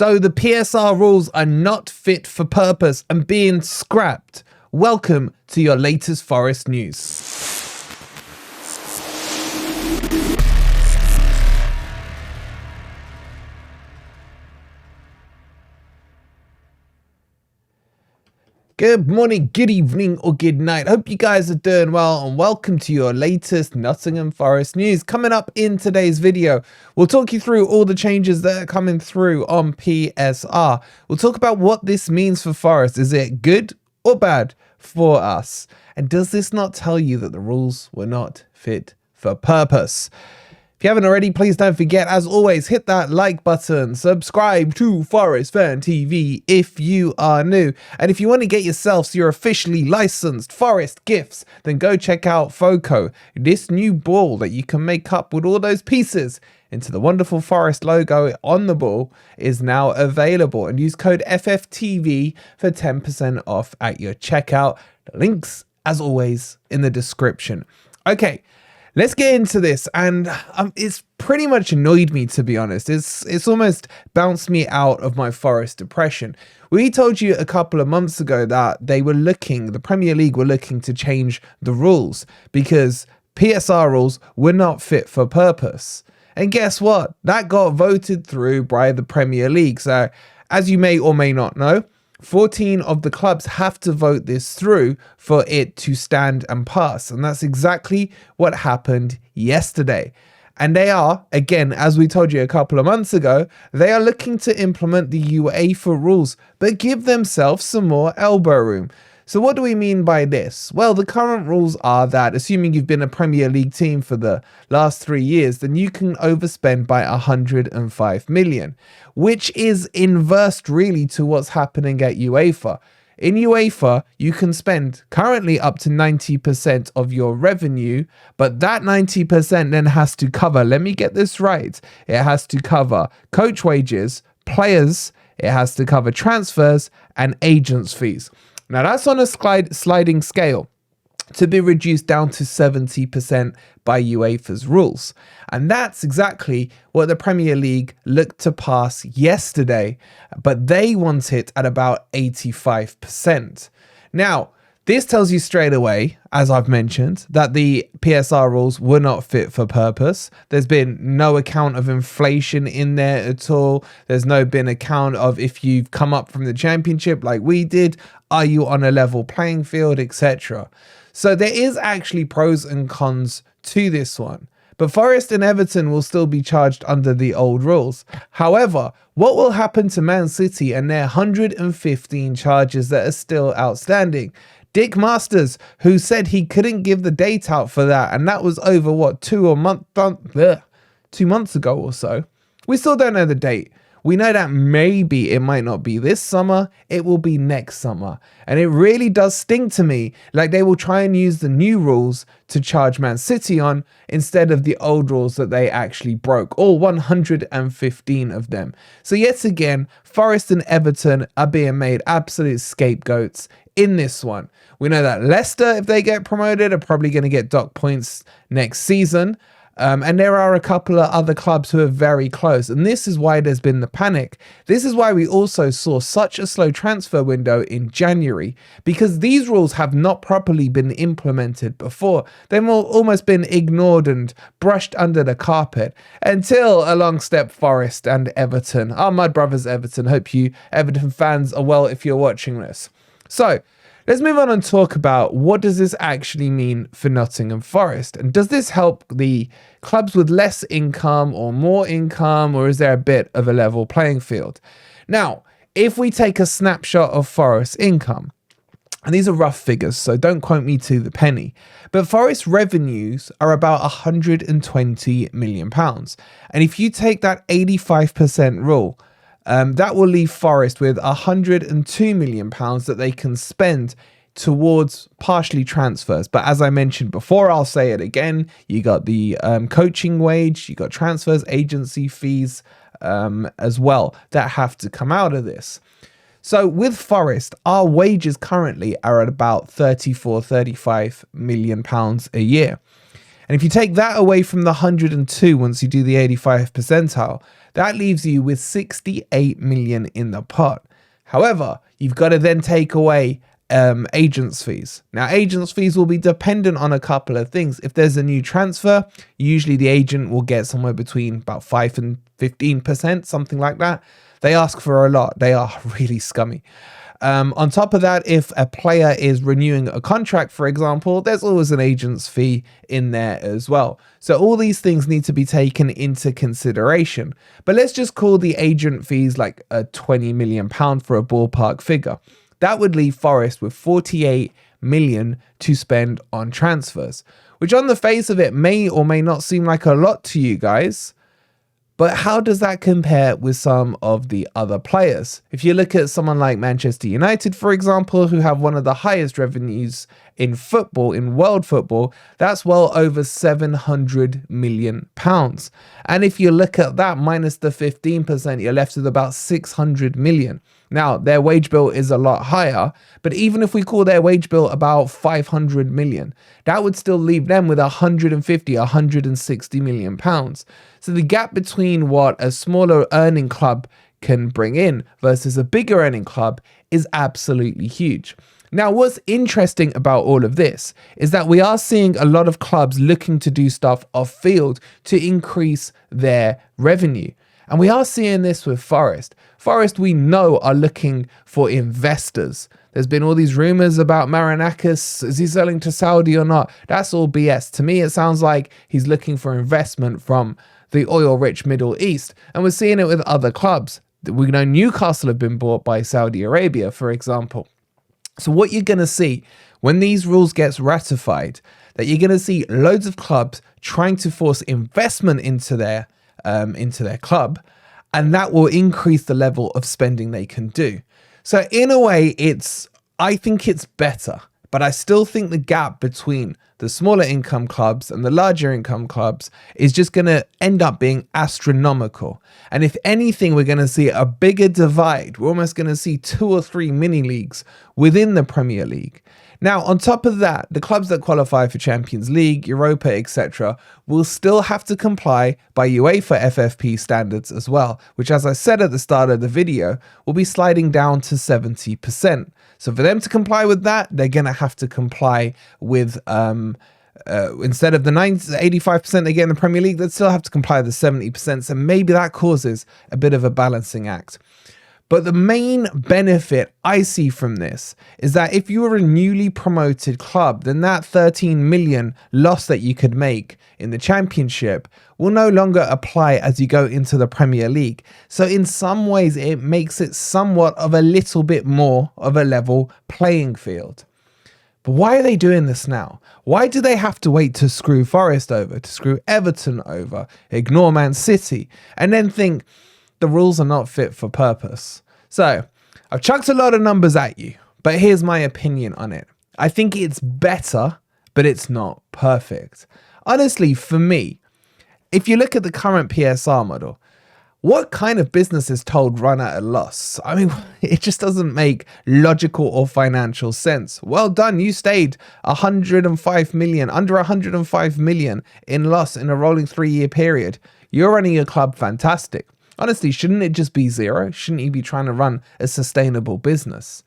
So the PSR rules are not fit for purpose and being scrapped. Welcome to your latest Forest news. Good morning, good evening, or good night. Hope you guys are doing well, and welcome to your latest Nottingham Forest news. Coming up in today's video, we'll talk you through all the changes that are coming through on PSR. We'll talk about what this means for Forest. Is it good or bad for us? And does this not tell you that the rules were not fit for purpose? If you haven't already, please don't forget, as always, hit that like button, subscribe to Forest Fan TV if you are new. And if you want to get yourself your officially licensed Forest gifts, then go check out Foco, this new ball that you can make up with all those pieces into the wonderful Forest logo on the ball is now available. And use code FFTV for 10% off at your checkout. The links, as always, in the description. Okay. Let's get into this, and it's pretty much annoyed me, to be honest. It's almost bounced me out of my Forest depression. We told you a couple of months ago that the Premier League were looking to change the rules because PSR rules were not fit for purpose. And guess what? That got voted through by the Premier League. So, as you may or may not know, 14 of the clubs have to vote this through for it to stand and pass. And that's exactly what happened yesterday. And they are, again, as we told you a couple of months ago, they are looking to implement the UEFA rules, but give themselves some more elbow room. So what do we mean by this? Well, the current rules are that, assuming you've been a Premier League team for the last 3 years, then you can overspend by 105 million, which is inversed really to what's happening at UEFA. In UEFA, you can spend currently up to 90% of your revenue, but that 90% then has to cover, let me get this right, it has to cover coach wages, players, it has to cover transfers and agents' fees. Now, that's on a sliding scale to be reduced down to 70% by UEFA's rules. And that's exactly what the Premier League looked to pass yesterday, but they want it at about 85%. Now, this tells you straight away, as I've mentioned, that the PSR rules were not fit for purpose. There's been no account of inflation in there at all. There's no been account of if you've come up from the championship like we did, are you on a level playing field, etc. So there is actually pros and cons to this one. But Forest and Everton will still be charged under the old rules. However, what will happen to Man City and their 115 charges that are still outstanding? Dick Masters, who said he couldn't give the date out for that, and that was over, what, 2 months ago or so. We still don't know the date. We know that maybe it might not be this summer, it will be next summer. And it really does sting to me like they will try and use the new rules to charge Man City on instead of the old rules that they actually broke, all 115 of them. So yet again, Forest and Everton are being made absolute scapegoats in this one. We know that Leicester, if they get promoted, are probably going to get dock points next season. And there are a couple of other clubs who are very close. And this is why there's been the panic. This is why we also saw such a slow transfer window in January, because these rules have not properly been implemented before. They've almost been ignored and brushed under the carpet until along step Forest and Everton. Our mud brothers Everton. Hope you Everton fans are well if you're watching this. So, let's move on and talk about what does this actually mean for Nottingham Forest, and does this help the clubs with less income or more income, or is there a bit of a level playing field? Now, if we take a snapshot of Forest income, and these are rough figures, so don't quote me to the penny, but Forest revenues are about £120 million. And if you take that 85% rule, that will leave Forest with £102 million that they can spend towards partially transfers. But as I mentioned before, I'll say it again, you got the coaching wage, you got transfers, agency fees as well that have to come out of this. So with Forest, our wages currently are at about £34, £35 million a year. And if you take that away from the 102 once you do the 85th percentile, that leaves you with 68 million in the pot. However, you've got to then take away agents fees. Now, agents fees will be dependent on a couple of things. If there's a new transfer, usually the agent will get somewhere between about 5 and 15%, something like that. They ask for a lot. They are really scummy. On top of that, if a player is renewing a contract, for example, there's always an agent's fee in there as well. So all these things need to be taken into consideration. But let's just call the agent fees like a £20 million for a ballpark figure. That would leave Forest with 48 million to spend on transfers, which on the face of it may or may not seem like a lot to you guys. But how does that compare with some of the other players? If you look at someone like Manchester United, for example, who have one of the highest revenues in football, in world football, that's well over £700 million. And if you look at that minus the 15%, you're left with about 600 million. Now, their wage bill is a lot higher, but even if we call their wage bill about 500 million, that would still leave them with 150, 160 million pounds. So the gap between what a smaller earning club can bring in versus a bigger earning club is absolutely huge. Now, what's interesting about all of this is that we are seeing a lot of clubs looking to do stuff off field to increase their revenue. And we are seeing this with Forest. Forest, we know, are looking for investors. There's been all these rumors about Marinakis. Is he selling to Saudi or not? That's all BS. To me, it sounds like he's looking for investment from the oil-rich Middle East. And we're seeing it with other clubs. We know Newcastle have been bought by Saudi Arabia, for example. So what you're going to see when these rules get ratified, that you're going to see loads of clubs trying to force investment into their club, and that will increase the level of spending they can do. So in a way, I think it's better, but I still think the gap between the smaller income clubs and the larger income clubs is just going to end up being astronomical. And if anything, we're going to see a bigger divide. We're almost going to see 2 or 3 mini leagues within the Premier League. Now, on top of that, the clubs that qualify for Champions League, Europa, etc. will still have to comply by UEFA FFP standards as well, which, as I said at the start of the video, will be sliding down to 70%. So for them to comply with that, they're going to have to comply with, instead of the 85% they get in the Premier League, they'd still have to comply with the 70%. So maybe that causes a bit of a balancing act. But the main benefit I see from this is that if you were a newly promoted club, then that 13 million loss that you could make in the Championship will no longer apply as you go into the Premier League. So in some ways, it makes it somewhat of a little bit more of a level playing field. But why are they doing this now? Why do they have to wait to screw Forest over, to screw Everton over, ignore Man City, and then think the rules are not fit for purpose? So I've chucked a lot of numbers at you, but here's my opinion on it. I think it's better, but it's not perfect. Honestly, for me, if you look at the current PSR model, what kind of business is told run at a loss? I mean, it just doesn't make logical or financial sense. Well done, you stayed 105 million, under 105 million in loss in a rolling 3-year period. You're running your club fantastic. Honestly, shouldn't it just be zero? Shouldn't you be trying to run a sustainable business?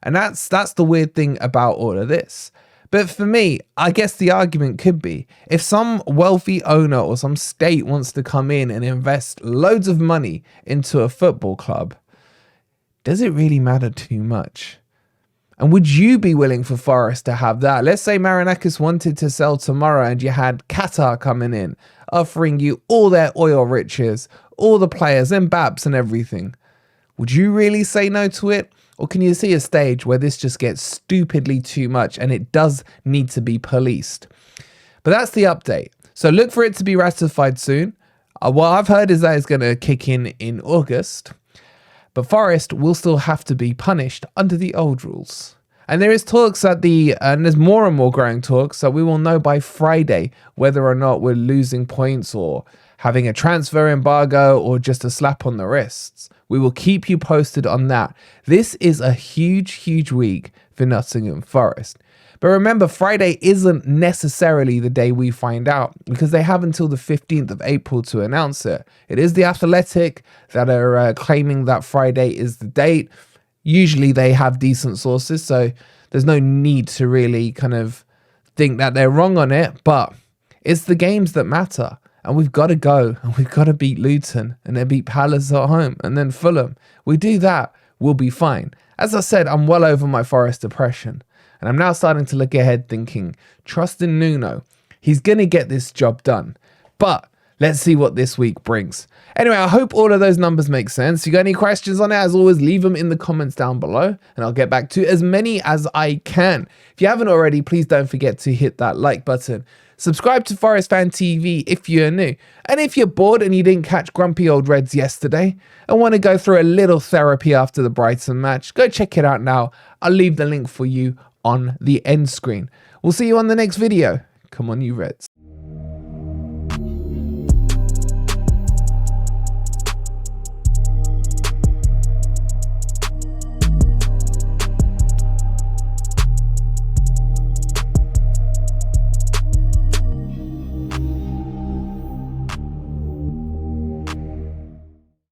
And that's the weird thing about all of this. But for me, I guess the argument could be, if some wealthy owner or some state wants to come in and invest loads of money into a football club, does it really matter too much? And would you be willing for Forest to have that? Let's say Marinakis wanted to sell tomorrow and you had Qatar coming in, offering you all their oil riches, all the players and Babs and everything. Would you really say no to it? Or can you see a stage where this just gets stupidly too much and it does need to be policed? But that's the update. So look for it to be ratified soon. What I've heard is that it's going to kick in August. But Forest will still have to be punished under the old rules. And there is talks and there's more and more growing talks, so we will know by Friday whether or not we're losing points or having a transfer embargo or just a slap on the wrists. We will keep you posted on that. This is a huge, huge week for Nottingham Forest. But remember, Friday isn't necessarily the day we find out, because they have until the 15th of April to announce it. It is The Athletic that are claiming that Friday is the date. Usually they have decent sources, so there's no need to really kind of think that they're wrong on it, but it's the games that matter. And we've got to go, and we've got to beat Luton, and then beat Palace at home, and then Fulham. We do that, we'll be fine. As I said, I'm well over my Forest depression, and I'm now starting to look ahead thinking, trust in Nuno. He's going to get this job done. But let's see what this week brings. Anyway, I hope all of those numbers make sense. If you got any questions on it, as always, leave them in the comments down below, and I'll get back to as many as I can. If you haven't already, please don't forget to hit that like button. Subscribe to Forest Fan TV if you're new. And if you're bored and you didn't catch Grumpy Old Reds yesterday and want to go through a little therapy after the Brighton match, go check it out now. I'll leave the link for you on the end screen. We'll see you on the next video. Come on, you Reds.